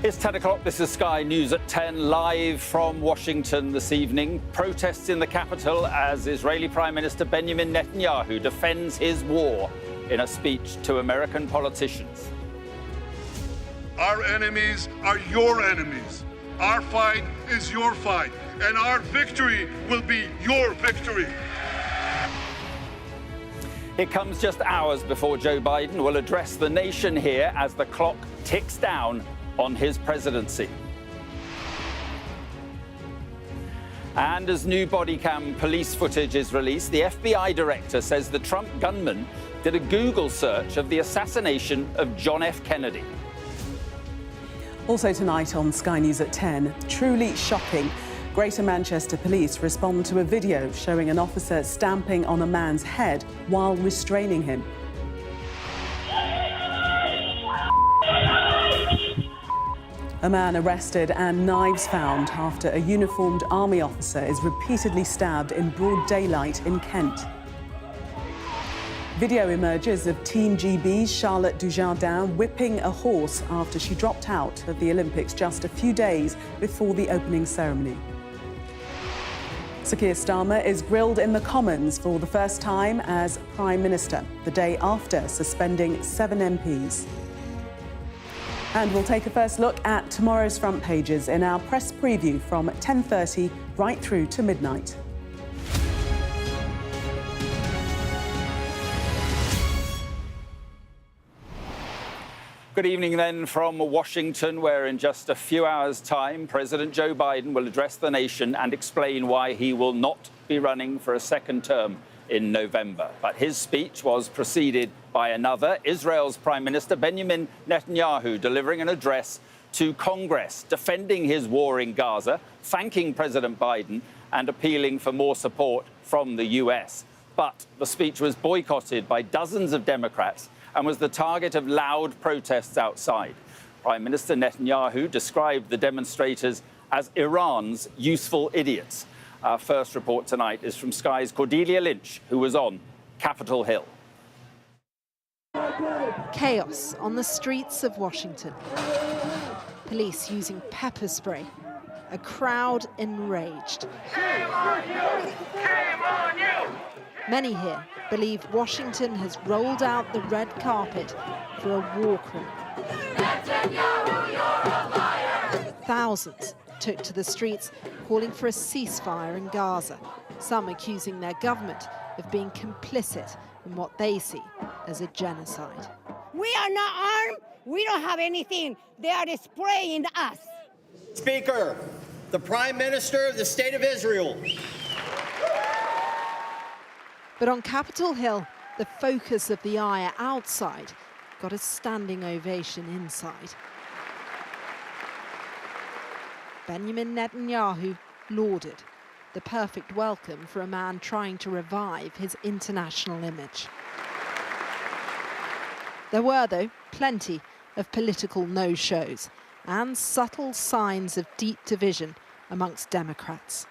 It's 10 o'clock. This is Sky News at 10, live from Washington this evening. Protests in the capital as Israeli Prime Minister Benjamin Netanyahu defends his war in a speech to American politicians. Our enemies are your enemies. Our fight is your fight, and our victory will be your victory. It comes just hours before Joe Biden will address the nation here as the clock ticks down on his presidency. And as new body cam police footage is released, the FBI director says the Trump gunman did a Google search of the assassination of John F. Kennedy. Also tonight on Sky News at 10, truly shocking. Greater Manchester Police respond to a video showing an officer stamping on a man's head while restraining him. A man arrested and knives found after a uniformed army officer is repeatedly stabbed in broad daylight in Kent. Video emerges of Team GB's Charlotte Dujardin whipping a horse after she dropped out of the Olympics just a few days before the opening ceremony. Sir Keir Starmer is grilled in the Commons for the first time as Prime Minister, the day after suspending 7 MPs. And we'll take a first look at tomorrow's front pages in our press preview from 10:30 right through to midnight. Good evening then from Washington, where in just a few hours' time, President Joe Biden will address the nation and explain why he will not be running for a second term in November. But his speech was preceded by another, Israel's Prime Minister Benjamin Netanyahu, delivering an address to Congress, defending his war in Gaza, thanking President Biden and appealing for more support from the US. But the speech was boycotted by dozens of Democrats and was the target of loud protests outside. Prime Minister Netanyahu described the demonstrators as Iran's useful idiots. Our first report tonight is from Sky's Cordelia Lynch, who was on Capitol Hill. Chaos on the streets of Washington. Police using pepper spray. A crowd enraged. Shame on you! Shame on you! Many here believe Washington has rolled out the red carpet for a war criminal. Netanyahu, you're a liar! Thousands took to the streets calling for a ceasefire in Gaza, some accusing their government of being complicit in what they see as a genocide. We are not armed. We don't have anything. They are spraying us. Speaker, the Prime Minister of the State of Israel. But on Capitol Hill, the focus of the ire outside got a standing ovation inside. Benjamin Netanyahu lauded the perfect welcome for a man trying to revive his international image. There were, though, plenty of political no-shows and subtle signs of deep division amongst Democrats.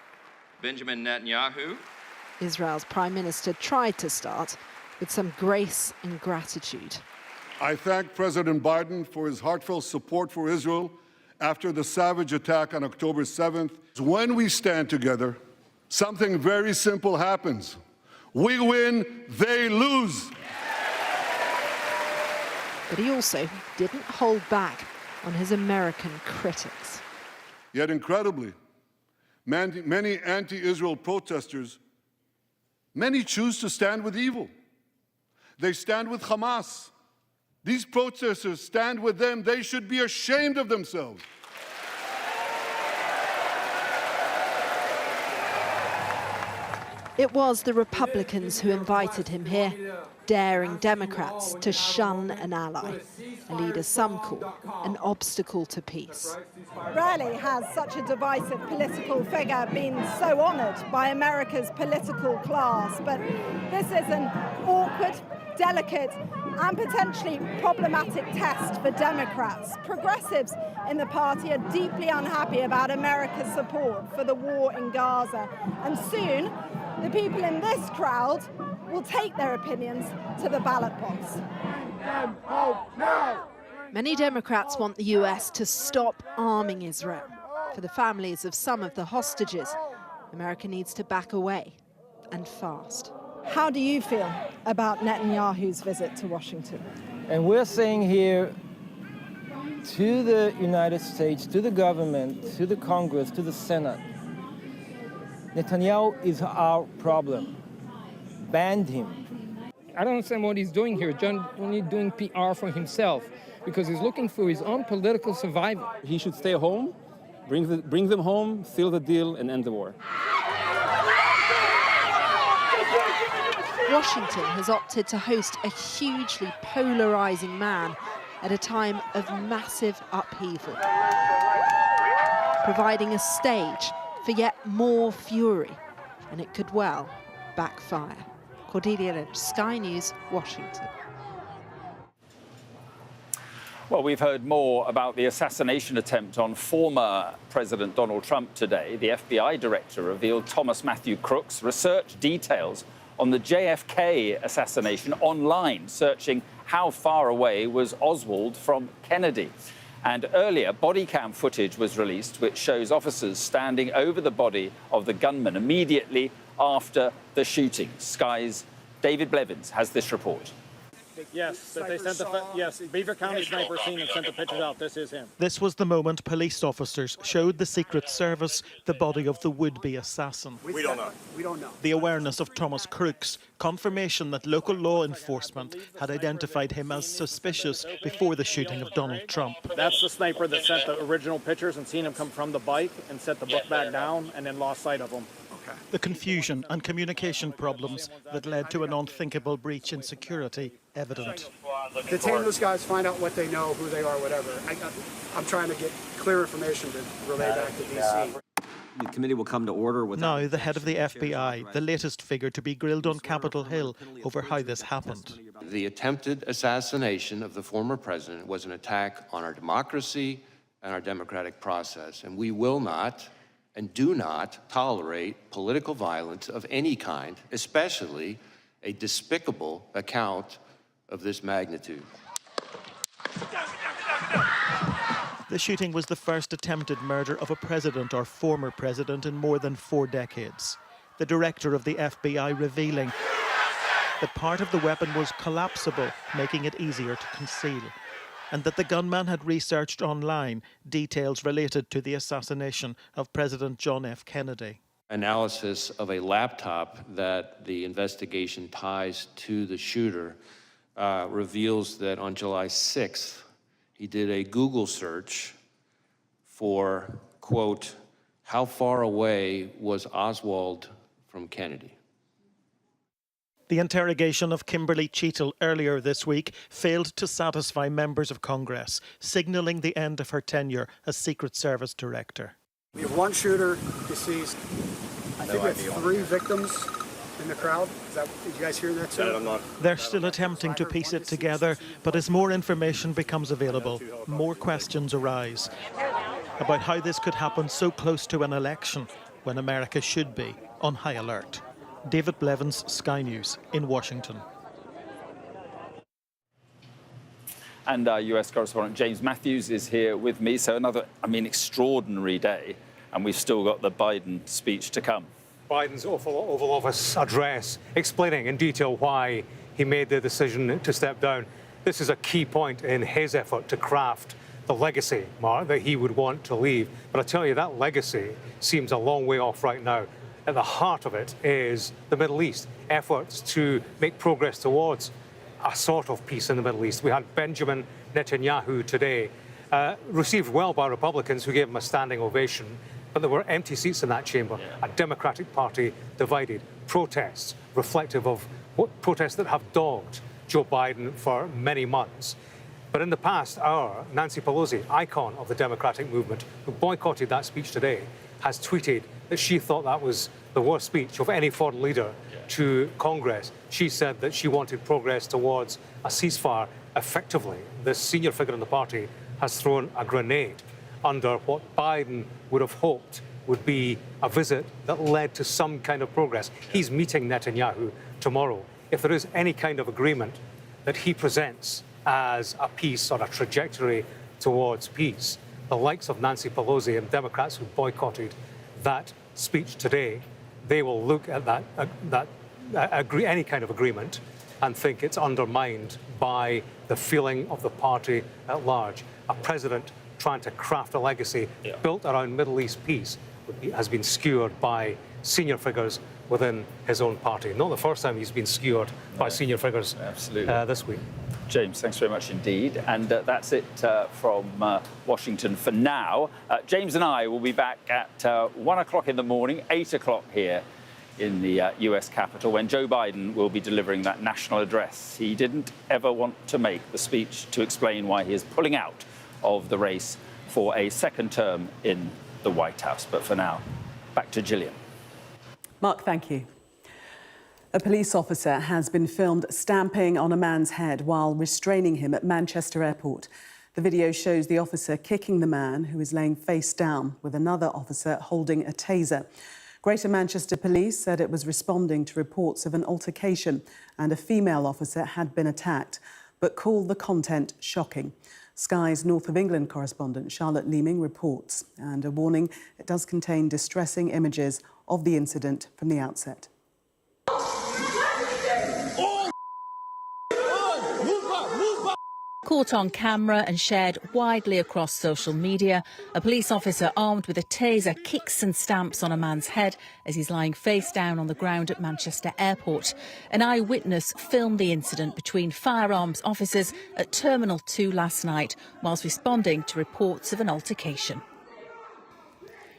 Benjamin Netanyahu, Israel's Prime Minister, tried to start with some grace and gratitude. I thank President Biden for his heartfelt support for Israel after the savage attack on October 7th. When we stand together, something very simple happens. We win, they lose. But he also didn't hold back on his American critics. Yet incredibly, many anti-Israel protesters, many choose to stand with evil. They stand with Hamas. These protesters stand with them. They should be ashamed of themselves. It was the Republicans who invited him here, daring Democrats to shun an ally, a leader some call an obstacle to peace. Rarely has such a divisive political figure been so honoured by America's political class, but this is an awkward, delicate and potentially problematic test for Democrats. Progressives in the party are deeply unhappy about America's support for the war in Gaza, and soon the people in this crowd will take their opinions to the ballot box. Many Democrats want the US to stop arming Israel. For the families of some of the hostages, America needs to back away, and fast. How do you feel about Netanyahu's visit to Washington? And we're saying here to the United States, to the government, to the Congress, to the Senate, Netanyahu is our problem. Ban him. I don't understand what he's doing here. John only doing PR for himself because he's looking for his own political survival. He should stay home, bring them home, seal the deal, and end the war. Washington has opted to host a hugely polarizing man at a time of massive upheaval, providing a stage for yet more fury, and it could well backfire. Cordelia Lynch, Sky News, Washington. Well, we've heard more about the assassination attempt on former President Donald Trump today. The FBI director revealed Thomas Matthew Crook's research details on the JFK assassination online, searching how far away was Oswald from Kennedy. And earlier, body cam footage was released, which shows officers standing over the body of the gunman immediately after the shooting. Sky's David Blevins has this report. Yes, that they sent yes, Beaver County sniper seen and sent the pictures out. This is him. This was the moment police officers showed the Secret Service the body of the would-be assassin. We don't know. We don't know. The awareness of Thomas Crook's confirmation that local law enforcement had identified him as suspicious before the shooting of Donald Trump. That's the sniper that sent the original pictures and seen him come from the bike and set the book back down and then lost sight of him. The confusion and communication problems that led to an unthinkable breach in security evident. Detain those guys, find out what they know, who they are, whatever. I'm trying to get clear information to relay back to D.C. The committee will come to order with... Now, the head of the FBI, the latest figure to be grilled on Capitol Hill over how this happened. The attempted assassination of the former president was an attack on our democracy and our democratic process, and we will not and do not tolerate political violence of any kind, especially a despicable account of this magnitude. The shooting was the first attempted murder of a president or former president in more than 4 decades. The director of the FBI revealing that part of the weapon was collapsible, making it easier to conceal, and that the gunman had researched online details related to the assassination of President John F. Kennedy. Analysis of a laptop that the investigation ties to the shooter reveals that on July 6th, he did a Google search for, quote, how far away was Oswald from Kennedy? The interrogation of Kimberly Cheetle earlier this week failed to satisfy members of Congress, signalling the end of her tenure as Secret Service Director. We have 1 shooter deceased. I think we have 3 victims in the crowd. Did you guys hear that too? They're still attempting to piece it together, but as more information becomes available, more questions arise about how this could happen so close to an election when America should be on high alert. David Blevins, Sky News in Washington. And our US correspondent James Matthews is here with me. So another, extraordinary day. And we've still got the Biden speech to come. Biden's Oval Office address explaining in detail why he made the decision to step down. This is a key point in his effort to craft the legacy, Mark, that he would want to leave. But I tell you, that legacy seems a long way off right now. At the heart of it is the Middle East, efforts to make progress towards a sort of peace in the Middle East. We had Benjamin Netanyahu today, received well by Republicans who gave him a standing ovation, but there were empty seats in that chamber, a Democratic Party divided, protests reflective of what protests that have dogged Joe Biden for many months. But in the past hour, Nancy Pelosi, icon of the Democratic movement, who boycotted that speech today, has tweeted that she thought that was the worst speech of any foreign leader to Congress. She said that she wanted progress towards a ceasefire. Effectively, the senior figure in the party has thrown a grenade under what Biden would have hoped would be a visit that led to some kind of progress. He's meeting Netanyahu tomorrow. If there is any kind of agreement that he presents as a peace or a trajectory towards peace. The likes of Nancy Pelosi and Democrats who boycotted that speech today, they will look at any kind of agreement and think it's undermined by the feeling of the party at large. A president trying to craft a legacy built around Middle East peace has been skewered by senior figures within his own party. Not the first time he's been skewered by senior figures this week. James, thanks very much indeed. And that's it from Washington for now. James and I will be back at 1 o'clock in the morning, 8 o'clock here in the US Capitol, when Joe Biden will be delivering that national address. He didn't ever want to make the speech to explain why he is pulling out of the race for a second term in the White House. But for now, back to Gillian. Mark, thank you. A police officer has been filmed stamping on a man's head while restraining him at Manchester Airport. The video shows the officer kicking the man, who is laying face down, with another officer holding a taser. Greater Manchester Police said it was responding to reports of an altercation and a female officer had been attacked, but called the content shocking. Sky's North of England correspondent Charlotte Leeming reports, and a warning: it does contain distressing images of the incident from the outset. Caught on camera and shared widely across social media, a police officer armed with a taser kicks and stamps on a man's head as he's lying face down on the ground at Manchester Airport. An eyewitness filmed the incident between firearms officers at Terminal 2 last night whilst responding to reports of an altercation.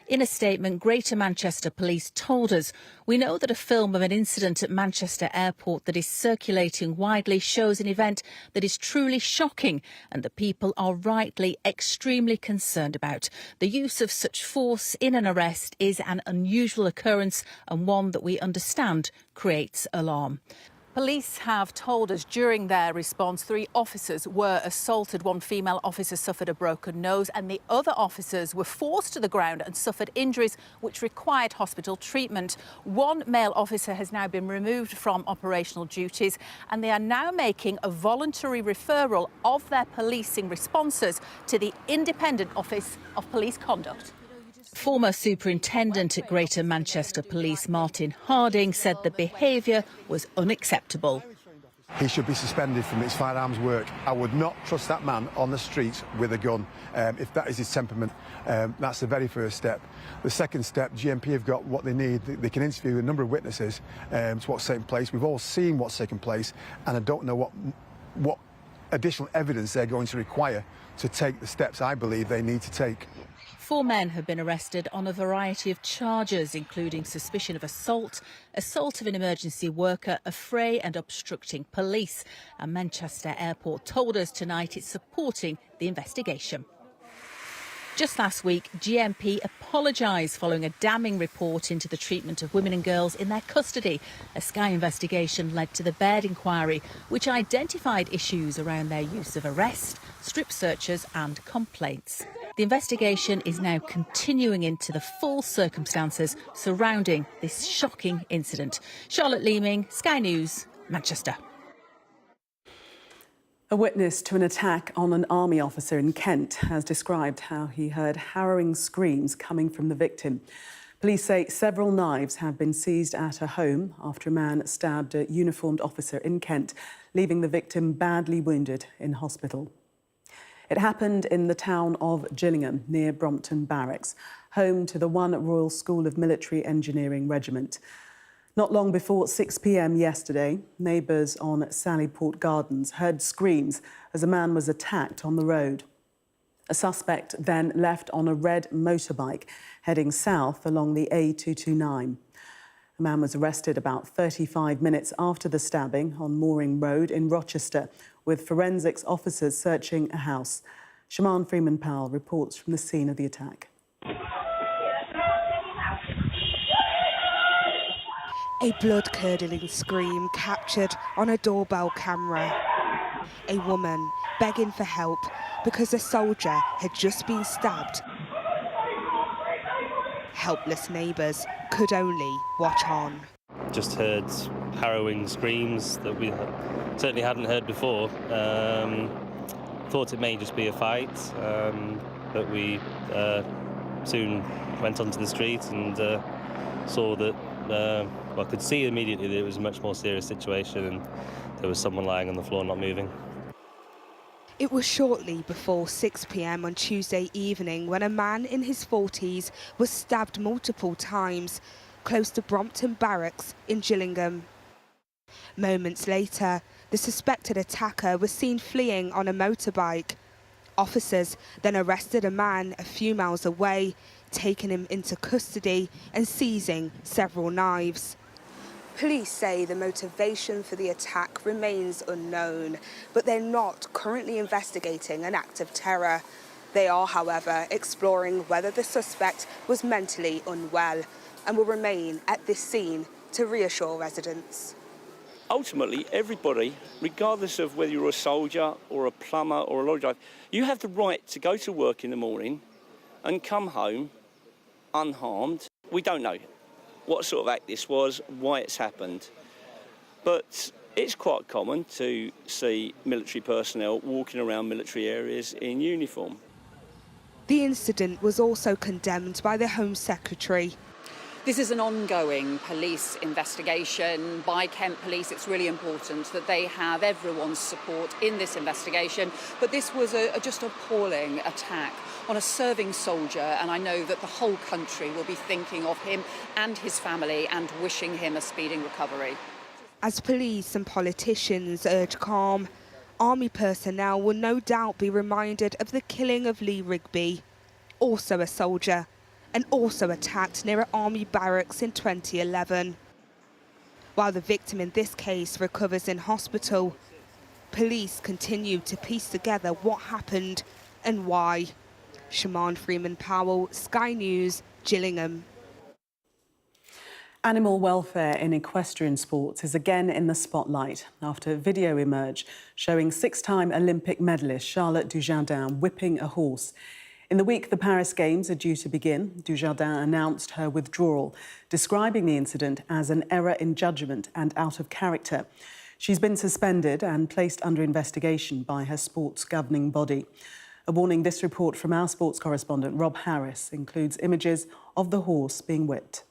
In a statement, Greater Manchester Police told us, "We know that a film of an incident at Manchester Airport that is circulating widely shows an event that is truly shocking and that people are rightly extremely concerned about. The use of such force in an arrest is an unusual occurrence and one that we understand creates alarm." Police have told us during their response 3 officers were assaulted. 1 female officer suffered a broken nose and the other officers were forced to the ground and suffered injuries which required hospital treatment. 1 male officer has now been removed from operational duties and they are now making a voluntary referral of their policing responses to the Independent Office of Police Conduct. Former Superintendent at Greater Manchester Police, Martin Harding, said the behaviour was unacceptable. He should be suspended from his firearms work. I would not trust that man on the streets with a gun. If that is his temperament, that's the very first step. The second step, GMP have got what they need. They can interview a number of witnesses to what's taking place. We've all seen what's taken place, and I don't know what additional evidence they're going to require to take the steps I believe they need to take. 4 men have been arrested on a variety of charges, including suspicion of assault, assault of an emergency worker, affray and obstructing police. And Manchester Airport told us tonight it's supporting the investigation. Just last week, GMP apologised following a damning report into the treatment of women and girls in their custody. A Sky investigation led to the Baird inquiry, which identified issues around their use of arrest, strip searches and complaints. The investigation is now continuing into the full circumstances surrounding this shocking incident. Charlotte Leeming, Sky News, Manchester. A witness to an attack on an army officer in Kent has described how he heard harrowing screams coming from the victim. Police say several knives have been seized at a home after a man stabbed a uniformed officer in Kent, leaving the victim badly wounded in hospital. It happened in the town of Gillian, near Brompton Barracks, home to the 1 Royal School of Military Engineering Regiment. Not long before 6 p.m. yesterday, neighbours on Sallyport Gardens heard screams as a man was attacked on the road. A suspect then left on a red motorbike heading south along the A229. A man was arrested about 35 minutes after the stabbing on Mooring Road in Rochester, with forensics officers searching a house. Shaman Freeman-Powell reports from the scene of the attack. A blood-curdling scream captured on a doorbell camera. A woman begging for help because a soldier had just been stabbed. Helpless neighbours could only watch on. Just heard harrowing screams that we certainly hadn't heard before. Thought it may just be a fight, but we soon went onto the street and saw that, well, could see immediately that it was a much more serious situation and there was someone lying on the floor not moving. It was shortly before 6 p.m. on Tuesday evening when a man in his 40s was stabbed multiple times close to Brompton Barracks in Gillingham. Moments later, the suspected attacker was seen fleeing on a motorbike. Officers then arrested a man a few miles away, taking him into custody and seizing several knives. Police say the motivation for the attack remains unknown, but they're not currently investigating an act of terror. They are, however, exploring whether the suspect was mentally unwell and will remain at this scene to reassure residents. Ultimately, everybody, regardless of whether you're a soldier or a plumber or a lorry driver, you have the right to go to work in the morning and come home unharmed. We don't know what sort of act this was, why it's happened. But it's quite common to see military personnel walking around military areas in uniform. The incident was also condemned by the Home Secretary. This is an ongoing police investigation by Kent Police. It's really important that they have everyone's support in this investigation. But this was just appalling attack on a serving soldier, and I know that the whole country will be thinking of him and his family and wishing him a speedy recovery. As police and politicians urge calm, Army personnel will no doubt be reminded of the killing of Lee Rigby, also a soldier, and also attacked near an Army barracks in 2011. While the victim in this case recovers in hospital, police continue to piece together what happened and why. Siobhan Freeman-Powell, Sky News, Gillingham. Animal welfare in equestrian sports is again in the spotlight after video emerged showing six-time Olympic medalist Charlotte Dujardin whipping a horse. In the week the Paris Games are due to begin, Dujardin announced her withdrawal, describing the incident as an error in judgment and out of character. She's been suspended and placed under investigation by her sports governing body. A warning: this report from our sports correspondent Rob Harris includes images of the horse being whipped.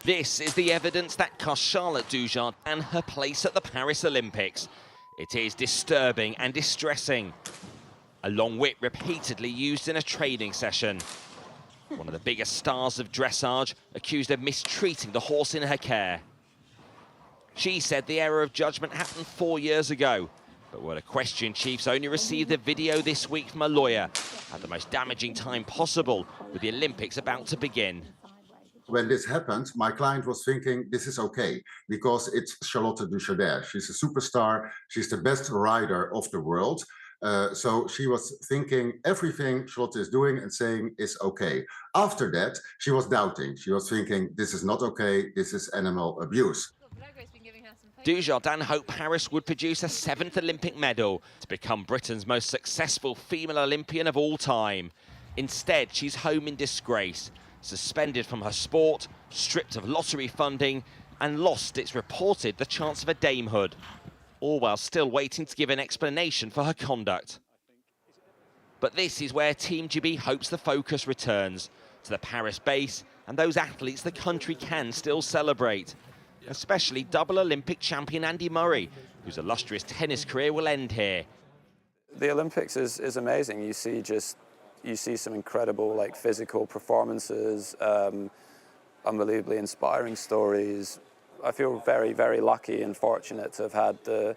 This is the evidence that cost Charlotte Dujardin her place at the Paris Olympics. It is disturbing and distressing. A long whip repeatedly used in a training session. One of the biggest stars of dressage accused of mistreating the horse in her care. She said the error of judgment happened 4 years ago, but World Equestrian chiefs only received the video this week from a lawyer at the most damaging time possible, with the Olympics about to begin. When this happened, my client was thinking this is okay because it's Charlotte Dujardin. She's a superstar. She's the best rider of the world. So she was thinking everything Charlotte is doing and saying is okay. After that, she was doubting. She was thinking this is not okay. This is animal abuse. Dujardin hoped Paris would produce a 7th Olympic medal to become Britain's most successful female Olympian of all time. Instead, she's home in disgrace, suspended from her sport, stripped of lottery funding, and lost, it's reported, the chance of a damehood, all while still waiting to give an explanation for her conduct. But this is where Team GB hopes the focus returns to the Paris base and those athletes the country can still celebrate, especially double Olympic champion Andy Murray, whose illustrious tennis career will end here. The Olympics is amazing. You see some incredible physical performances, unbelievably inspiring stories. I feel very, very lucky and fortunate to have had the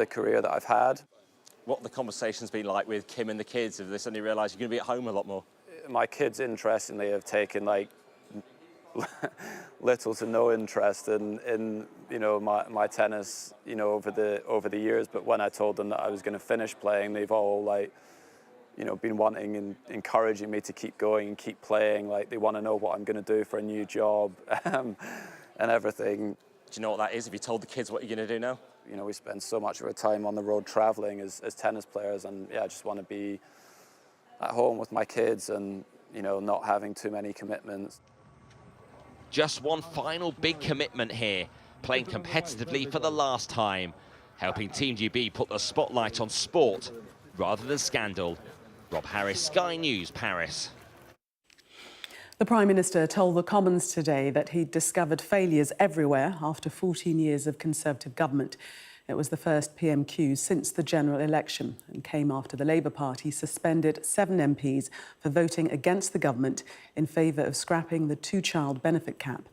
career that I've had. What have the conversations been like with Kim and the kids? Have they suddenly realised you're going to be at home a lot more? My kids, interestingly, have taken little to no interest in my tennis over the years. But when I told them that I was going to finish playing, they've all been wanting and encouraging me to keep going and keep playing. They want to know what I'm going to do for a new job and everything. Do you know what that is? Have you told the kids what you're going to do now? We spend so much of our time on the road traveling as tennis players, and yeah, I just want to be at home with my kids and you know, not having too many commitments. Just one final big commitment here, playing competitively for the last time, helping Team GB put the spotlight on sport rather than scandal. Rob Harris, Sky News, Paris. The Prime Minister told the Commons today that he'd discovered failures everywhere after 14 years of Conservative government. It was the first PMQ since the general election and came after the Labour Party suspended 7 MPs for voting against the government in favour of scrapping the 2-child benefit cap.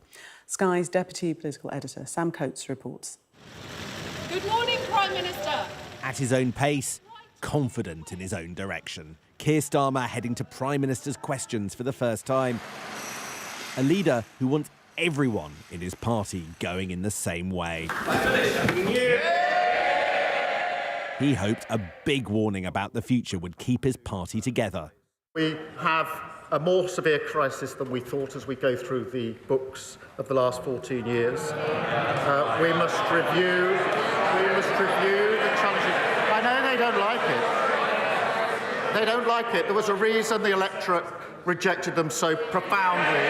Sky's Deputy Political Editor Sam Coates reports. Good morning, Prime Minister. At his own pace, confident in his own direction. Keir Starmer heading to Prime Minister's questions for the first time. A leader who wants everyone in his party going in the same way. He hoped a big warning about the future would keep his party together. We have a more severe crisis than we thought as we go through the books of the last 14 years. We must review the challenges. I know they don't like it. They don't like it. There was a reason the electorate rejected them so profoundly.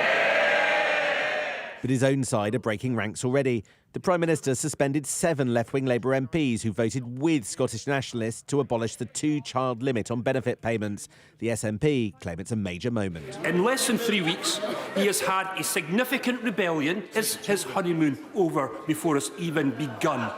But his own side are breaking ranks already. The Prime Minister suspended 7 left-wing Labour MPs who voted with Scottish nationalists to abolish the 2-child limit on benefit payments. The SNP claim it's a major moment. In less than 3 weeks, he has had a significant rebellion. Is his honeymoon over before it's even begun?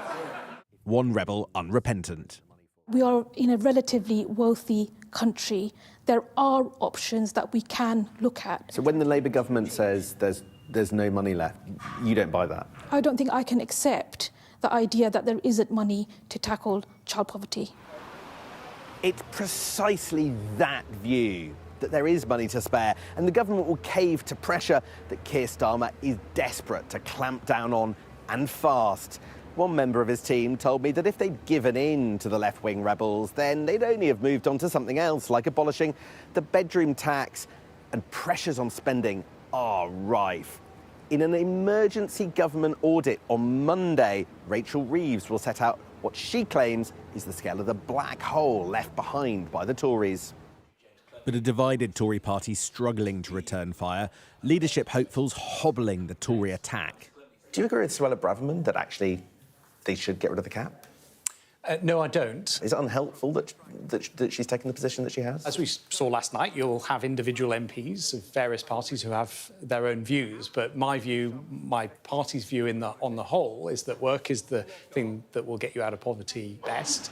One rebel unrepentant. We are in a relatively wealthy country. There are options that we can look at. So when the Labour government says there's no money left, you don't buy that? I don't think I can accept the idea that there isn't money to tackle child poverty. It's precisely that view, that there is money to spare, and the government will cave to pressure that Keir Starmer is desperate to clamp down on, and fast. One member of his team told me that if they'd given in to the left-wing rebels, then they'd only have moved on to something else, like abolishing the bedroom tax, and pressures on spending are rife. In an emergency government audit on Monday, Rachel Reeves will set out what she claims is the scale of the black hole left behind by the Tories. But a divided Tory party struggling to return fire, leadership hopefuls hobbling the Tory attack. Do you agree with Suella Braverman that actually they should get rid of the cap? No, I don't. Is it unhelpful that she's taken the position that she has? As we saw last night, you'll have individual MPs of various parties who have their own views. But my view, my party's view on the whole, is that work is the thing that will get you out of poverty best.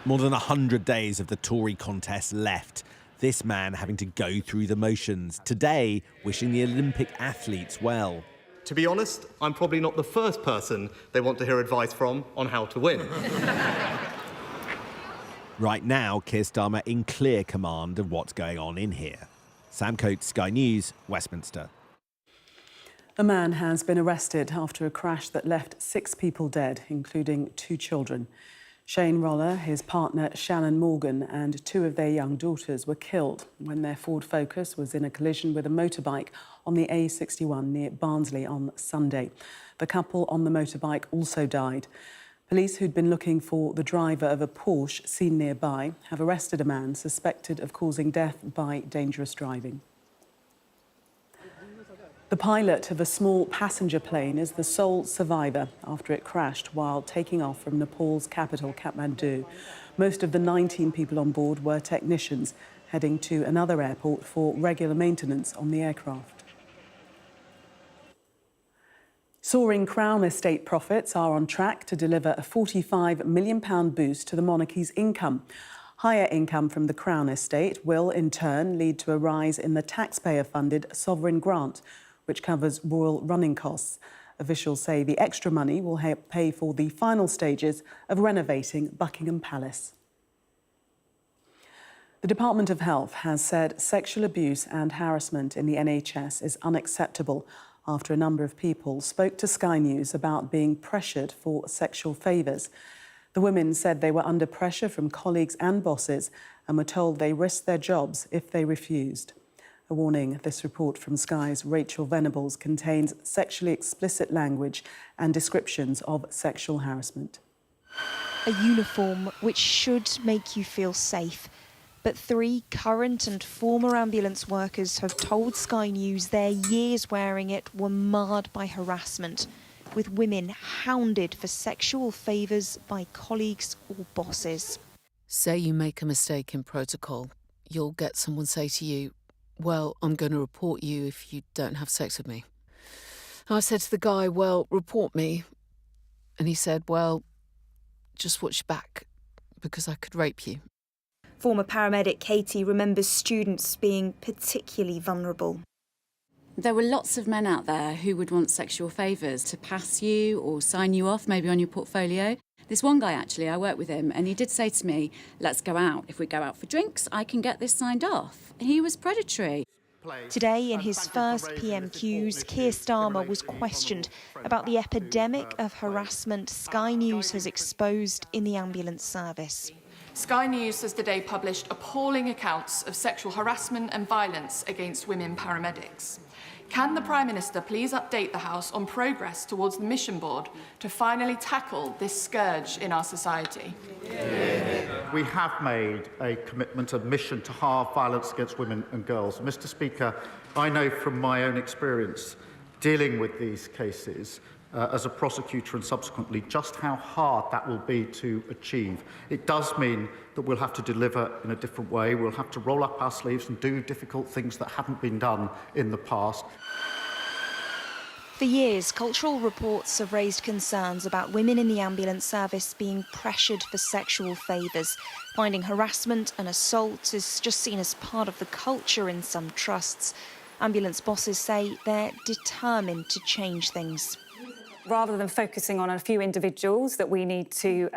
More than 100 days of the Tory contest left. This man having to go through the motions. Today, wishing the Olympic athletes well. To be honest, I'm probably not the first person they want to hear advice from on how to win. Right now, Keir Starmer in clear command of what's going on in here. Sam Coates, Sky News, Westminster. A man has been arrested after a crash that left 6 people dead, including 2 children. Shane Roller, his partner Shannon Morgan and 2 of their young daughters were killed when their Ford Focus was in a collision with a motorbike on the A61 near Barnsley on Sunday. The couple on the motorbike also died. Police who'd been looking for the driver of a Porsche seen nearby have arrested a man suspected of causing death by dangerous driving. The pilot of a small passenger plane is the sole survivor after it crashed while taking off from Nepal's capital, Kathmandu. Most of the 19 people on board were technicians heading to another airport for regular maintenance on the aircraft. Soaring Crown Estate profits are on track to deliver a £45 million boost to the monarchy's income. Higher income from the Crown Estate will, in turn, lead to a rise in the taxpayer-funded sovereign grant, which covers royal running costs. Officials say the extra money will help pay for the final stages of renovating Buckingham Palace. The Department of Health has said sexual abuse and harassment in the NHS is unacceptable after a number of people spoke to Sky News about being pressured for sexual favours. The women said they were under pressure from colleagues and bosses and were told they risked their jobs if they refused. A warning, this report from Sky's Rachel Venables contains sexually explicit language and descriptions of sexual harassment. A uniform which should make you feel safe, But 3 current and former ambulance workers have told Sky News their years wearing it were marred by harassment, with women hounded for sexual favours by colleagues or bosses. Say you make a mistake in protocol, you'll get someone say to you, well, I'm going to report you if you don't have sex with me. I said to the guy, well, report me. And he said, well, just watch your back, because I could rape you. Former paramedic Katie remembers students being particularly vulnerable. There were lots of men out there who would want sexual favours, to pass you or sign you off, maybe on your portfolio. This one guy, actually, I worked with him, and he did say to me, let's go out. If we go out for drinks, I can get this signed off. He was predatory. Today, in his first PMQs, Keir Starmer was questioned about the epidemic of harassment Sky News has exposed in the ambulance service. Sky News has today published appalling accounts of sexual harassment and violence against women paramedics. Can the Prime Minister please update the House on progress towards the mission board to finally tackle this scourge in our society? We have made a commitment, a mission to halve violence against women and girls. Mr. Speaker, I know from my own experience dealing with these cases as a prosecutor and subsequently just how hard that will be to achieve. It does mean that we'll have to deliver in a different way. We'll have to roll up our sleeves and do difficult things that haven't been done in the past. For years, cultural reports have raised concerns about women in the ambulance service being pressured for sexual favours. Finding harassment and assault is just seen as part of the culture in some trusts. Ambulance bosses say they're determined to change things. Rather than focusing on a few individuals that we need to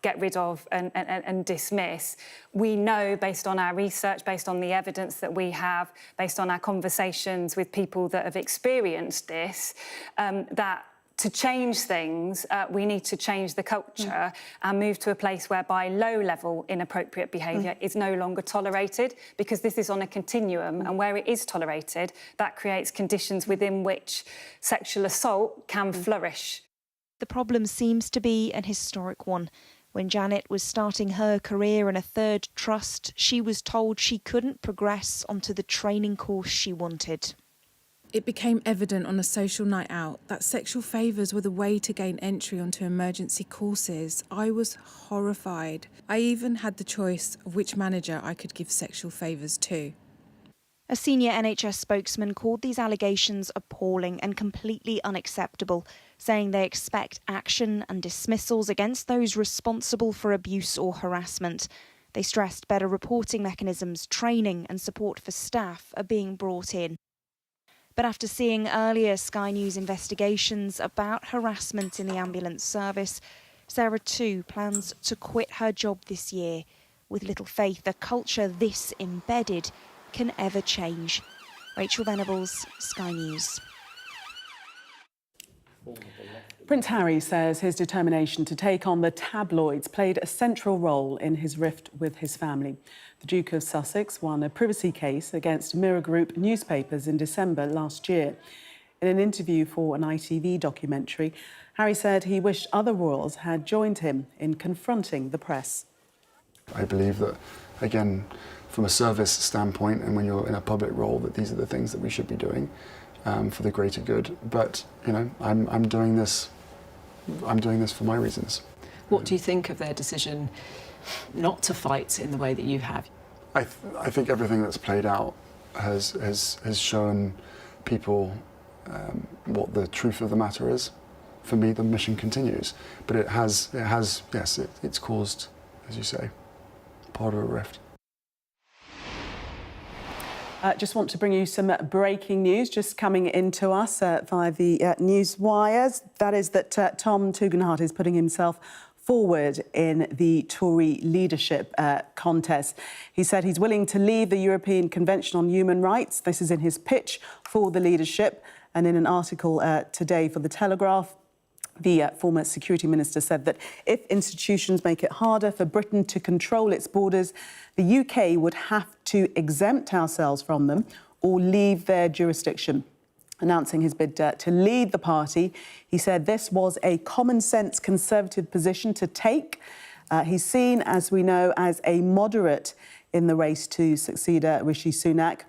get rid of and dismiss, we know, based on our research, based on the evidence that we have, based on our conversations with people that have experienced this, that to change things, we need to change the culture and move to a place whereby low-level inappropriate behaviour is no longer tolerated, because this is on a continuum, and where it is tolerated, that creates conditions within which sexual assault can flourish. The problem seems to be an historic one. When Janet was starting her career in a third trust, she was told she couldn't progress onto the training course she wanted. It became evident on a social night out that sexual favours were the way to gain entry onto emergency courses. I was horrified. I even had the choice of which manager I could give sexual favours to. A senior NHS spokesman called these allegations appalling and completely unacceptable, saying they expect action and dismissals against those responsible for abuse or harassment. They stressed better reporting mechanisms, training and support for staff are being brought in. But after seeing earlier Sky News investigations about harassment in the ambulance service, Sarah too plans to quit her job this year, with little faith a culture this embedded can ever change. Rachel Venables, Sky News. Prince Harry says his determination to take on the tabloids played a central role in his rift with his family. The Duke of Sussex won a privacy case against Mirror Group newspapers in December last year. In an interview for an ITV documentary, Harry said he wished other royals had joined him in confronting the press. I believe that, again, from a service standpoint and when you're in a public role, that these are the things that we should be doing for the greater good. But, you know, I'm doing this for my reasons. What do you think of their decision not to fight in the way that you have? I think everything that's played out has shown people what the truth of the matter is. For me, the mission continues, but it's caused, as you say, part of a rift. Just want to bring you some breaking news just coming into us via the news wires. That is that Tom Tugendhat is putting himself forward in the Tory leadership contest. He said he's willing to leave the European Convention on Human Rights. This is in his pitch for the leadership. And in an article today for The Telegraph, the former security minister said that if institutions make it harder for Britain to control its borders, the UK would have to exempt ourselves from them or leave their jurisdiction. Announcing his bid to lead the party, he said this was a common-sense Conservative position to take. He's seen, as we know, as a moderate in the race to succeed Rishi Sunak,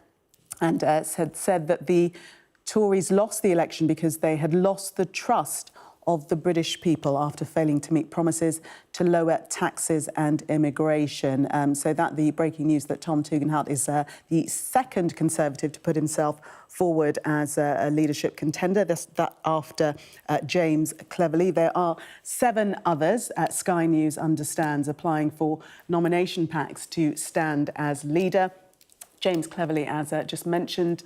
and said that the Tories lost the election because they had lost the trust of the British people after failing to meet promises to lower taxes and immigration. So that the breaking news that Tom Tugendhat is the second Conservative to put himself forward as a leadership contender, that after James Cleverly. There are 7 others, Sky News understands, applying for nomination packs to stand as leader. James Cleverly, as just mentioned,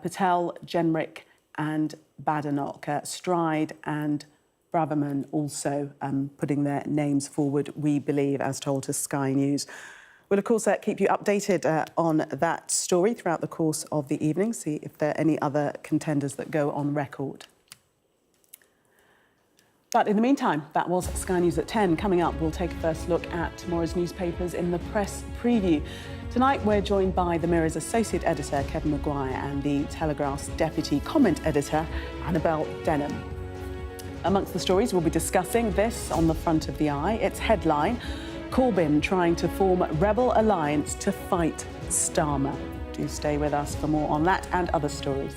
Patel, Jenrick and Badenoch, Stride and Braverman also putting their names forward, we believe, as told to Sky News. We'll, of course, keep you updated on that story throughout the course of the evening, see if there are any other contenders that go on record. But in the meantime, that was Sky News at 10. Coming up, we'll take a first look at tomorrow's newspapers in the press preview. Tonight, we're joined by the Mirror's associate editor, Kevin Maguire, and the Telegraph's deputy comment editor, Annabel Denham. Amongst the stories, we'll be discussing this on the front of the eye. Its headline, Corbyn trying to form rebel alliance to fight Starmer. Do stay with us for more on that and other stories.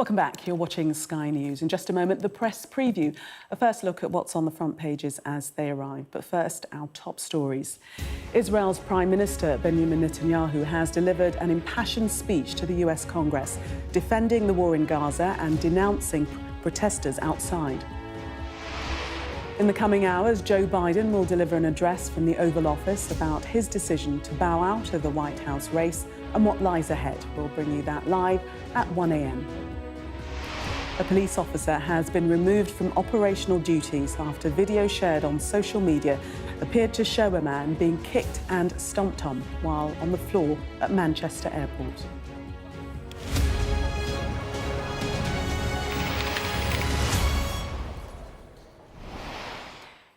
Welcome back. You're watching Sky News. In just a moment, the press preview. A first look at what's on the front pages as they arrive. But first, our top stories. Israel's Prime Minister Benjamin Netanyahu has delivered an impassioned speech to the US Congress, defending the war in Gaza and denouncing protesters outside. In the coming hours, Joe Biden will deliver an address from the Oval Office about his decision to bow out of the White House race and what lies ahead. We'll bring you that live at 1 a.m. A police officer has been removed from operational duties after video shared on social media appeared to show a man being kicked and stomped on while on the floor at Manchester Airport.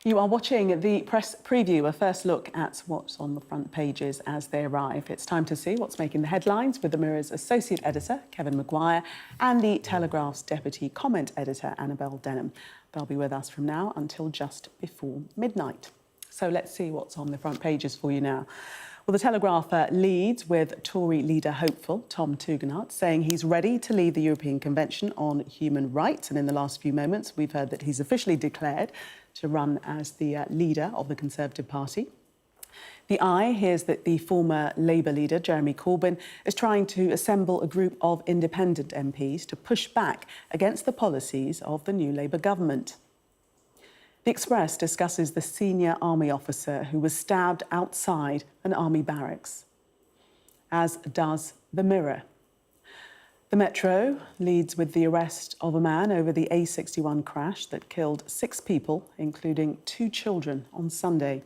You are watching the press preview, a first look at what's on the front pages as they arrive. It's time to see what's making the headlines with the Mirror's associate editor, Kevin Maguire, and the Telegraph's deputy comment editor, Annabel Denham. They'll be with us from now until just before midnight. So let's see what's on the front pages for you now. Well, the Telegraph leads with Tory leader hopeful Tom Tugendhat saying he's ready to lead the European Convention on Human Rights. And in the last few moments, we've heard that he's officially declared to run as the leader of the Conservative Party. The Eye hears that the former Labour leader, Jeremy Corbyn, is trying to assemble a group of independent MPs to push back against the policies of the new Labour government. The Express discusses the senior army officer who was stabbed outside an army barracks, as does the Mirror. The Metro leads with the arrest of a man over the A61 crash that killed 6 people, including 2 children, on Sunday.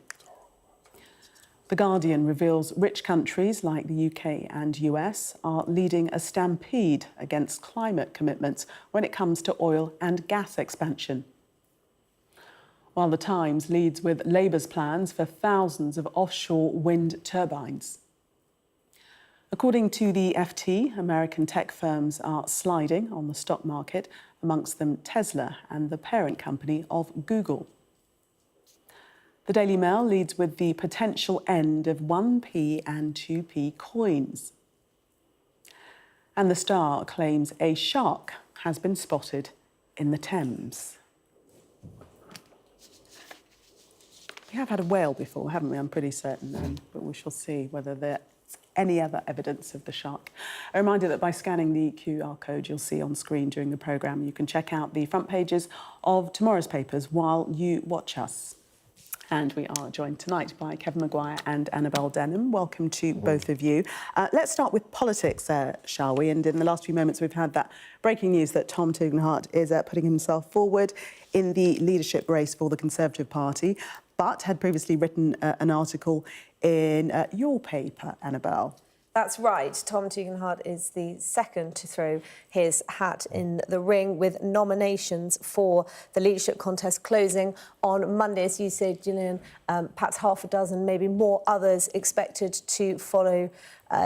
The Guardian reveals rich countries like the UK and US are leading a stampede against climate commitments when it comes to oil and gas expansion. While the Times leads with Labour's plans for thousands of offshore wind turbines. According to the FT, American tech firms are sliding on the stock market, amongst them Tesla and the parent company of Google. The Daily Mail leads with the potential end of 1p and 2p coins. And the Star claims a shark has been spotted in the Thames. We have had a whale before, haven't we? I'm pretty certain, but we shall see whether there's any other evidence of the shark. A reminder that by scanning the QR code you'll see on screen during the programme, you can check out the front pages of tomorrow's papers while you watch us. And we are joined tonight by Kevin Maguire and Annabel Denham. Welcome to both of you. Let's start with politics, shall we? And in the last few moments, we've had that breaking news that Tom Tugendhat is putting himself forward in the leadership race for the Conservative Party, but had previously written an article in your paper, Annabel. That's right. Tom Tugendhat is the second to throw his hat in the ring, with nominations for the leadership contest closing on Monday. As you said, Gillian, perhaps half a dozen, maybe more others expected to follow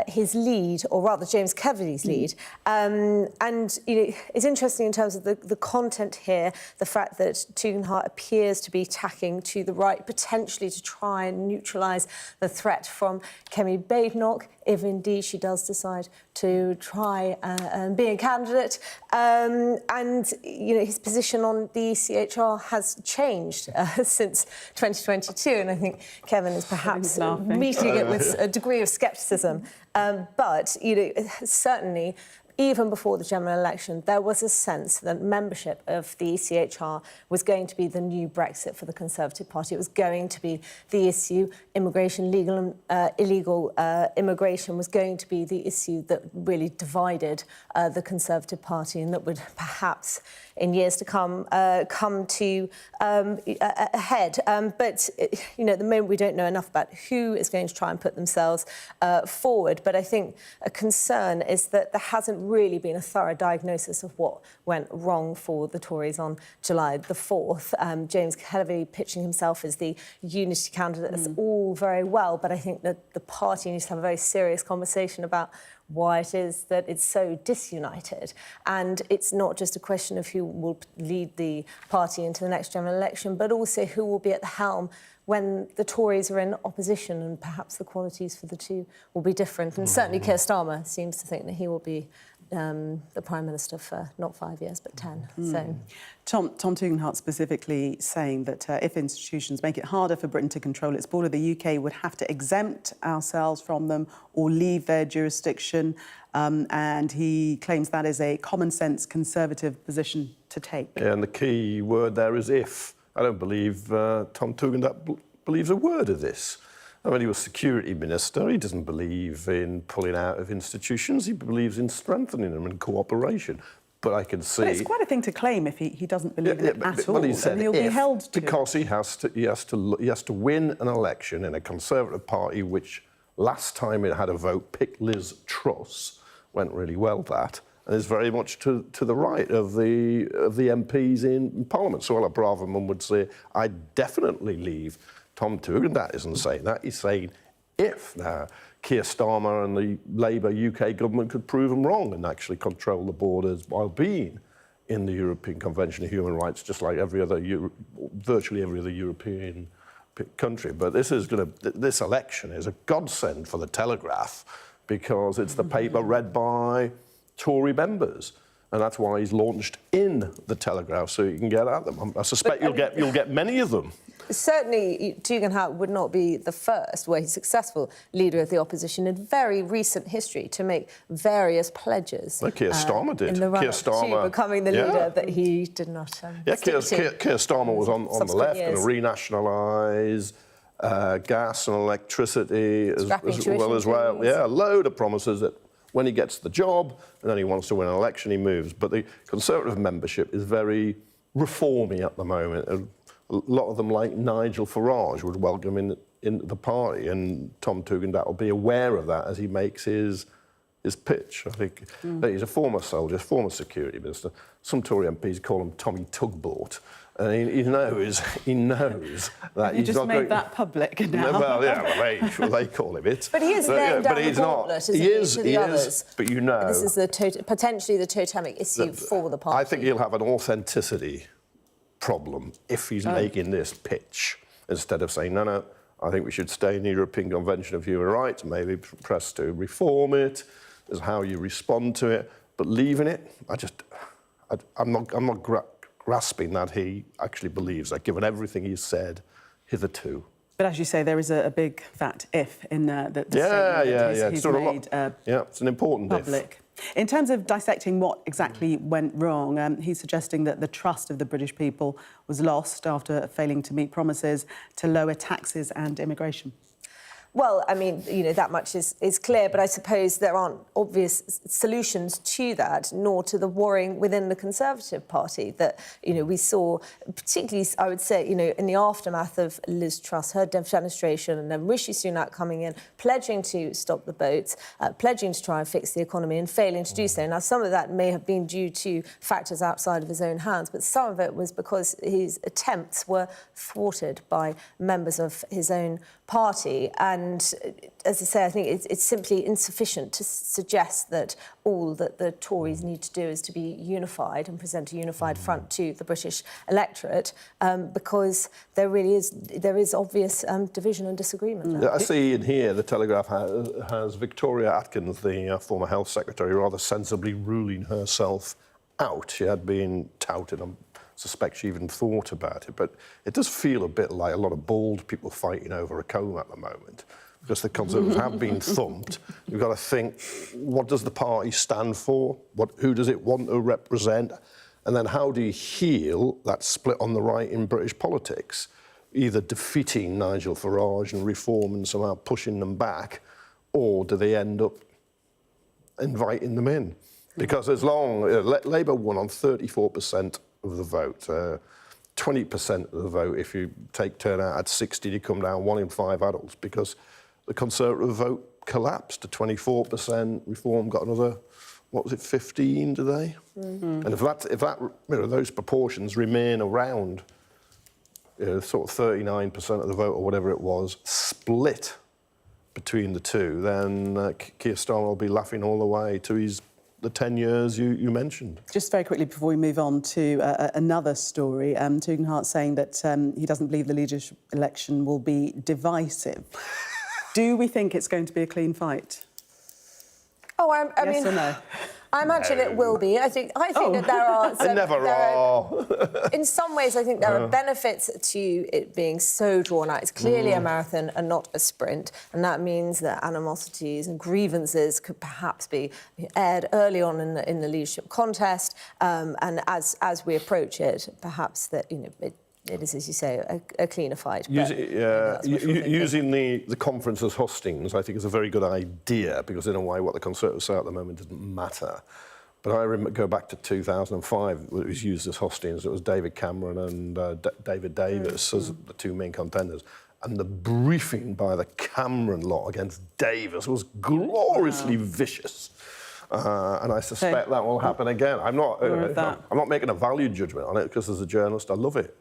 his lead, or rather James Cleverly's lead. And you know, it's interesting in terms of the content here, the fact that Tugendhat appears to be tacking to the right, potentially to try and neutralise the threat from Kemi Badenoch, if indeed she does decide to try and be a candidate. And you know, his position on the ECHR has changed since 2022, and I think Kevin is perhaps meeting it with a degree of scepticism. But you know, certainly, even before the general election, there was a sense that membership of the ECHR was going to be the new Brexit for the Conservative Party. It was going to be the issue. Immigration, legal and illegal immigration was going to be the issue that really divided the Conservative Party, and that would perhaps, in years to come to a head. But you know, at the moment, we don't know enough about who is going to try and put themselves forward. But I think a concern is that there hasn't really been a thorough diagnosis of what went wrong for the Tories on July the 4th. James Cleverly pitching himself as the unity candidate, that's all very well, but I think that the party needs to have a very serious conversation about why it is that it's so disunited. And it's not just a question of who will lead the party into the next general election, but also who will be at the helm when the Tories are in opposition, and perhaps the qualities for the two will be different. And certainly Keir Starmer seems to think that he will be the Prime Minister for not 5 years, but 10. So, Tom Tugendhat specifically saying that if institutions make it harder for Britain to control its border, the UK would have to exempt ourselves from them or leave their jurisdiction. And he claims that is a common-sense Conservative position to take. Yeah, and the key word there is if. I don't believe Tom Tugendhat believes a word of this. I mean, he was Security Minister. He doesn't believe in pulling out of institutions. He believes in strengthening them and cooperation. But I can see... But it's quite a thing to claim if he doesn't believe in it at all. But he said and he'll be held to because he has to win an election in a Conservative Party which last time it had a vote picked Liz Truss, went really well that, and is very much to the right of the MPs in Parliament. So Suella Braverman would say, I'd definitely leave. Tom Tugendhat isn't saying that. He's saying if Keir Starmer and the Labour UK government could prove them wrong and actually control the borders while being in the European Convention of Human Rights, just like virtually every other European country. But this election is a godsend for the Telegraph because it's the paper read by Tory members. And that's why he's launched in the Telegraph, so you can get at them. I suspect you'll get many of them. Certainly, Tugendhat would not be the first, where he's successful leader of the opposition in very recent history to make various pledges. Well, Keir Starmer did. In the run-up to becoming the leader that he did not. Keir Starmer was on the left and renationalise gas and electricity as well. Yeah, a load of promises that when he gets the job and then he wants to win an election, he moves. But the Conservative membership is very reformy at the moment. A lot of them, like Nigel Farage, would welcome in the party, and Tom Tugendhat will be aware of that as he makes his pitch. I think he's a former soldier, former security minister. Some Tory MPs call him Tommy Tugboat, and he knows that he's not made that public now. Well, yeah, they call him it. But he is laying down the gauntlet, isn't he, to the others? But this is potentially the totemic issue for the party. I think he'll have an authenticity problem if he's making this pitch instead of saying, no, I think we should stay in the European Convention of Human Rights, maybe press to reform it, is how you respond to it, but leaving it, I'm not grasping that he actually believes that, given everything he's said hitherto. But as you say, there is a big fat if in the statement he's made it's an important public. In terms of dissecting what exactly went wrong, he's suggesting that the trust of the British people was lost after failing to meet promises to lower taxes and immigration. Well, I mean, that much is clear, but I suppose there aren't obvious solutions to that, nor to the warring within the Conservative Party that, we saw, particularly, I would say, in the aftermath of Liz Truss, her defenestration, and then Rishi Sunak coming in, pledging to stop the boats, pledging to try and fix the economy and failing to do so. Now, some of that may have been due to factors outside of his own hands, but some of it was because his attempts were thwarted by members of his own party. And as I say, I think it's simply insufficient to suggest that all that the Tories need to do is to be unified and present a unified front to the British electorate, because there is obvious division and disagreement. I see in here the Telegraph has Victoria Atkins, the former Health Secretary, rather sensibly ruling herself out. She had been touted on. Suspect she even thought about it, but it does feel a bit like a lot of bald people fighting over a comb at the moment, because the Conservatives have been thumped. You've got to think, what does the party stand for? Who does it want to represent? And then how do you heal that split on the right in British politics? Either defeating Nigel Farage and Reform and somehow pushing them back, or do they end up inviting them in? Because as long... Labour won on 34% of the vote, 20% of the vote if you take turnout at 60 to come down 1 in 5 adults, because the Conservative vote collapsed to 24%. Reform got another, 15 today? And if those proportions remain around, sort of 39% of the vote or whatever it was, split between the two, then Keir Starmer will be laughing all the way to the 10 years you mentioned. Just very quickly before we move on to another story, Tugendhat saying that he doesn't believe the leadership election will be divisive. Do we think it's going to be a clean fight? Oh, I mean... Yes or no? I imagine it will be. I think that there are... They never are. In some ways, I think there are benefits to it being so drawn out. It's clearly a marathon and not a sprint, and that means that animosities and grievances could perhaps be aired early on in the leadership contest, and as we approach it, perhaps that, you know, it is, as you say, a cleaner fight. Using the conference as hustings, I think, is a very good idea, because in a way what the Conservatives say at the moment doesn't matter. But I go back to 2005, it was used as hustings. It was David Cameron and David Davis as the two main contenders. And the briefing by the Cameron lot against Davis was gloriously vicious. And I suspect that will happen again. I'm not making a value judgment on it, because as a journalist, I love it.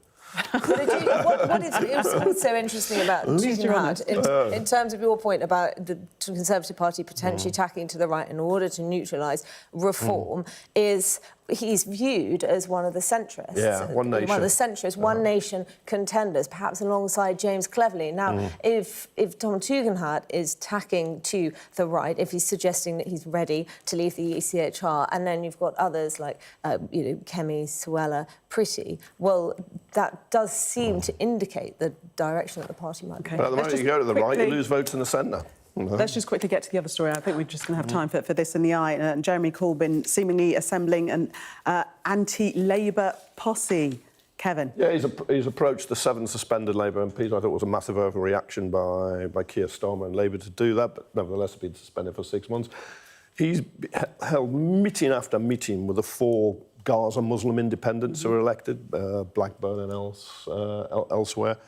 What is also interesting about Tugendhat, in terms of your point about the Conservative Party potentially tacking to the right in order to neutralise reform, is he's viewed as one of the centrists. Yeah, one nation. One of the centrists, one nation contenders, perhaps alongside James Cleverly. Now, if Tom Tugendhat is tacking to the right, if he's suggesting that he's ready to leave the ECHR, and then you've got others like, Kemi, Suella, Pretty, well, that does seem to indicate the direction that the party might go. But at the moment you go to the right, you lose votes in the centre. Let's just quickly get to the other story. I think we're just going to have time for this in the eye. And Jeremy Corbyn seemingly assembling an anti-Labour posse. Kevin? Yeah, he's approached the 7 suspended Labour MPs. I thought it was a massive overreaction by Keir Starmer and Labour to do that, but nevertheless have been suspended for 6 months. He's held meeting after meeting with the 4 Gaza Muslim independents who were elected, Blackburn and elsewhere.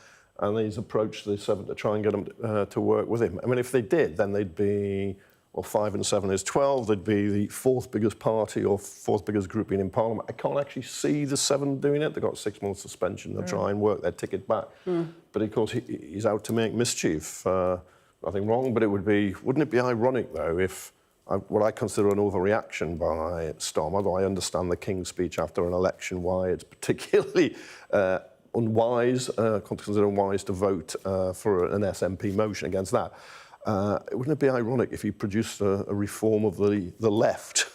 And he's approached the 7 to try and get them to work with him. I mean, if they did, then they'd be, well, 5 and 7 is 12. They'd be the 4th biggest party or 4th biggest grouping in Parliament. I can't actually see the 7 doing it. They've got 6 months suspension. They'll try and work their ticket back. But of course, he's out to make mischief. Nothing wrong, but wouldn't it be ironic, though, if what I consider an overreaction by Starmer, though I understand the King's speech after an election, why it's particularly unwise, considered unwise to vote for an SNP motion against that. Wouldn't it be ironic if he produced a reform of the left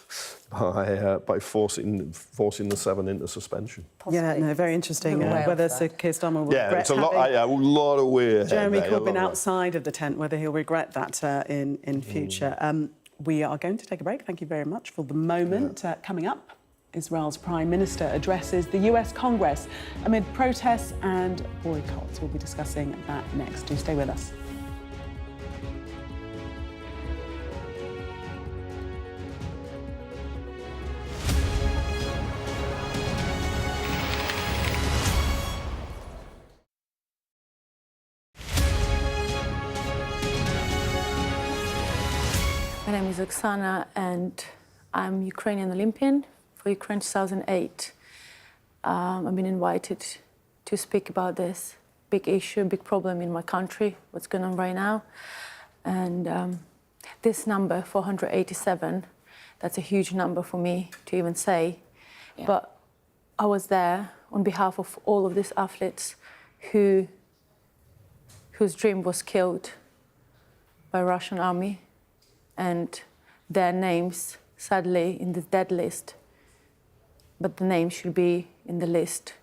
by forcing the 7 into suspension? Possibly. Yeah, no, very interesting. Whether Sir Keir Starmer will regret it's a lot of weird. Jeremy Corbyn outside of the tent, whether he'll regret that in future. We are going to take a break. Thank you very much for the moment. Coming up, Israel's Prime Minister addresses the US Congress amid protests and boycotts. We'll be discussing that next. Do stay with us. My name is Oksana and I'm Ukrainian Olympian for Ukraine 2008. I've been invited to speak about this big issue, big problem in my country, what's going on right now. And this number, 487, that's a huge number for me to even say. Yeah. But I was there on behalf of all of these athletes whose dream was killed by Russian army, and their names, sadly, in the dead list. But the name should be in the list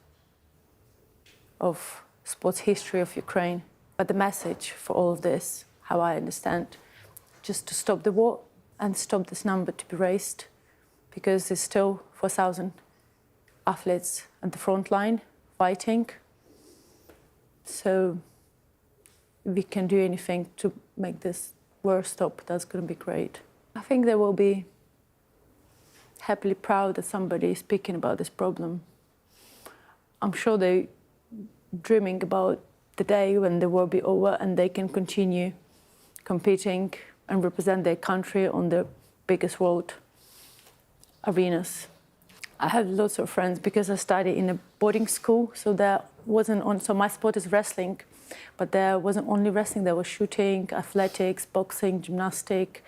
of sports history of Ukraine. But the message for all of this, how I understand, just to stop the war and stop this number to be raised, because there's still 4,000 athletes at the front line fighting. So if we can do anything to make this war stop, that's going to be great. I think they will be happily proud that somebody is speaking about this problem. I'm sure they're dreaming about the day when the war will be over and they can continue competing and represent their country on the biggest world arenas. I have lots of friends because I studied in a boarding school, so there wasn't on. So my sport is wrestling, but there wasn't only wrestling. There was shooting, athletics, boxing, gymnastics,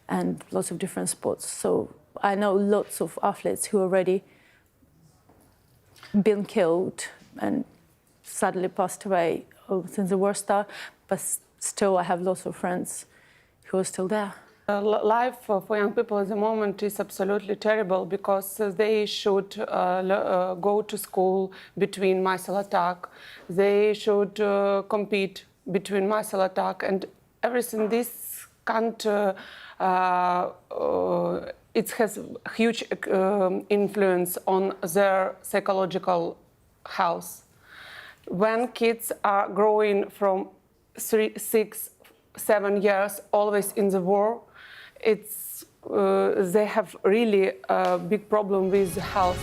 and lots of different sports. So I know lots of athletes who already been killed and sadly passed away since the war started. But still, I have lots of friends who are still there. Life for young people at the moment is absolutely terrible because they should go to school between missile attack. They should compete between missile attack and everything. This can't. It has huge influence on their psychological health. When kids are growing from 3, 6, 7 years, always in the war, they have really a big problem with health.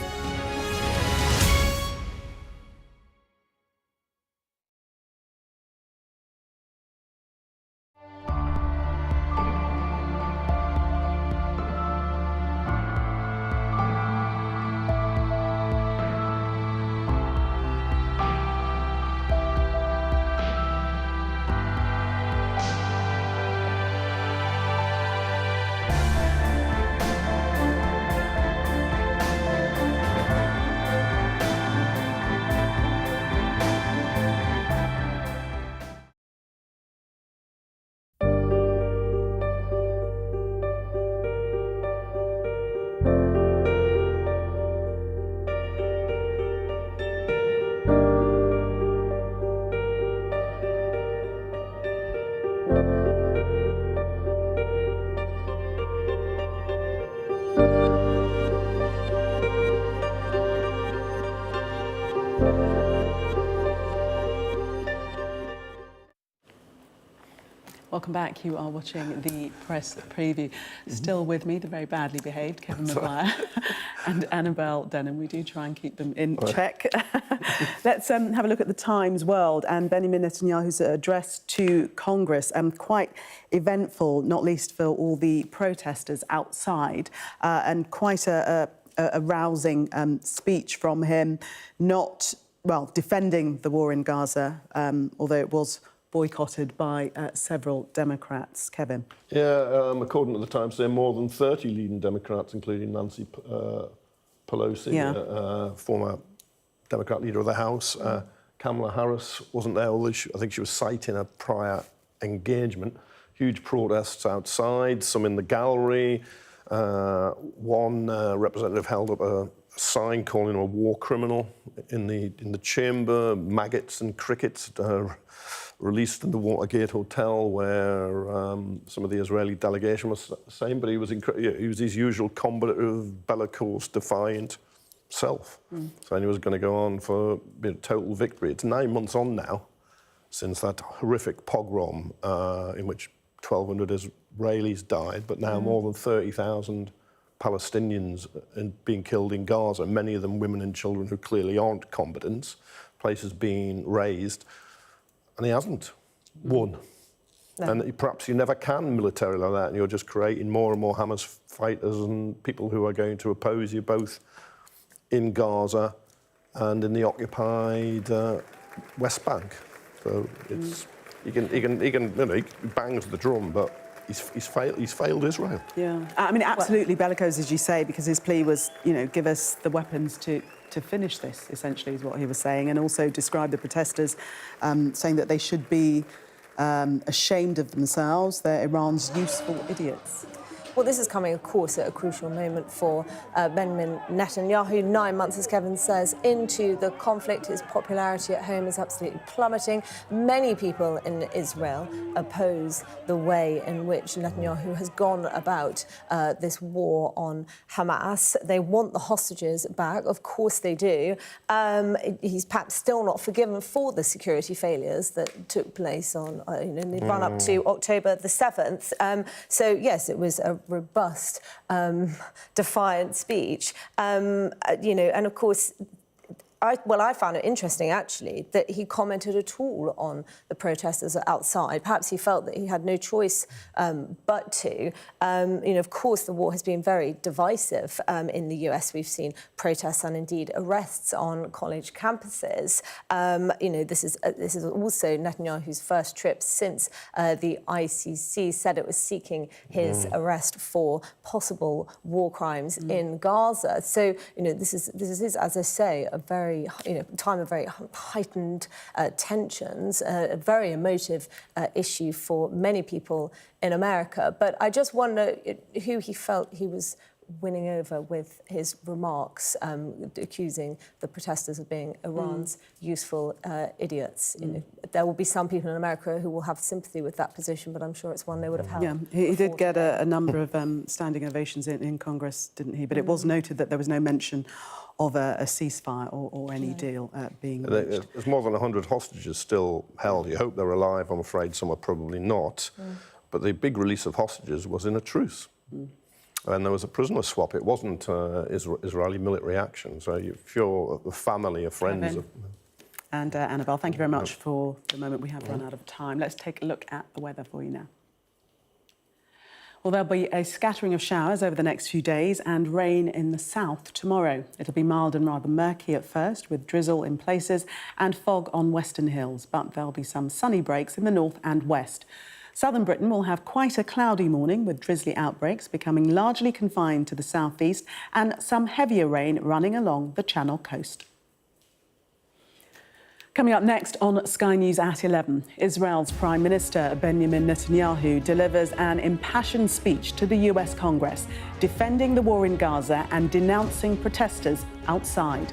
Welcome back. You are watching the press preview. Still with me, the very badly behaved Kevin Maguire and Annabelle Denham. We do try and keep them in check. Let's have a look at the Times World and Benjamin Netanyahu's address to Congress. Quite eventful, not least for all the protesters outside, and quite a rousing speech from him. Not, well, defending the war in Gaza, although it was boycotted by several Democrats. Kevin? Yeah, according to the Times, there are more than 30 leading Democrats, including Nancy Pelosi, former Democrat leader of the House. Kamala Harris wasn't there, although I think she was citing a prior engagement. Huge protests outside, some in the gallery. One representative held up a sign calling him a war criminal in the chamber. Maggots and crickets released in the Watergate Hotel, where some of the Israeli delegation was saying, but he was his usual combative, bellicose, defiant self. Saying he was going to go on for total victory. It's 9 months on now since that horrific pogrom in which 1,200 Israelis died, but now more than 30,000 Palestinians being killed in Gaza, many of them women and children who clearly aren't combatants, places being razed. And he hasn't won. No. And perhaps you never can militarily like that, and you're just creating more and more Hamas fighters and people who are going to oppose you both in Gaza and in the occupied West Bank. So it's he bangs the drum, but he's failed Israel. Yeah, I mean, absolutely bellicose, as you say, because his plea was, give us the weapons to finish this, essentially, is what he was saying, and also described the protesters, saying that they should be ashamed of themselves. They're Iran's useful idiots. Well, this is coming, of course, at a crucial moment for Benjamin Netanyahu. 9 months, as Kevin says, into the conflict. His popularity at home is absolutely plummeting. Many people in Israel oppose the way in which Netanyahu has gone about this war on Hamas. They want the hostages back. Of course they do. He's perhaps still not forgiven for the security failures that took place on, in the run-up to October the 7th. So, yes, it was a robust, defiant speech, and of course, I found it interesting, actually, that he commented at all on the protesters outside. Perhaps he felt that he had no choice but to. Of course, the war has been very divisive in the US. We've seen protests and indeed arrests on college campuses. This is also Netanyahu's first trip since the ICC said it was seeking his arrest for possible war crimes in Gaza. So, this is, as I say, a very very, time of very heightened tensions, a very emotive issue for many people in America. But I just wonder who he felt he was winning over with his remarks, accusing the protesters of being Iran's useful idiots. There will be some people in America who will have sympathy with that position, but I'm sure it's one they would have held. Yeah, he did get a number of standing ovations in Congress, didn't he? But it was noted that there was no mention of a ceasefire or any deal being reached. There's more than 100 hostages still held. You hope they're alive. I'm afraid some are probably not. But the big release of hostages was in a truce. And there was a prisoner swap. It wasn't Israeli military action. So if you're a family, a friends... And Annabelle, thank you very much for the moment. We have run out of time. Let's take a look at the weather for you now. Well, there'll be a scattering of showers over the next few days and rain in the south tomorrow. It'll be mild and rather murky at first, with drizzle in places and fog on western hills. But there'll be some sunny breaks in the north and west. Southern Britain will have quite a cloudy morning, with drizzly outbreaks becoming largely confined to the southeast and some heavier rain running along the Channel coast. Coming up next on Sky News at 11, Israel's Prime Minister Benjamin Netanyahu delivers an impassioned speech to the US Congress, defending the war in Gaza and denouncing protesters outside.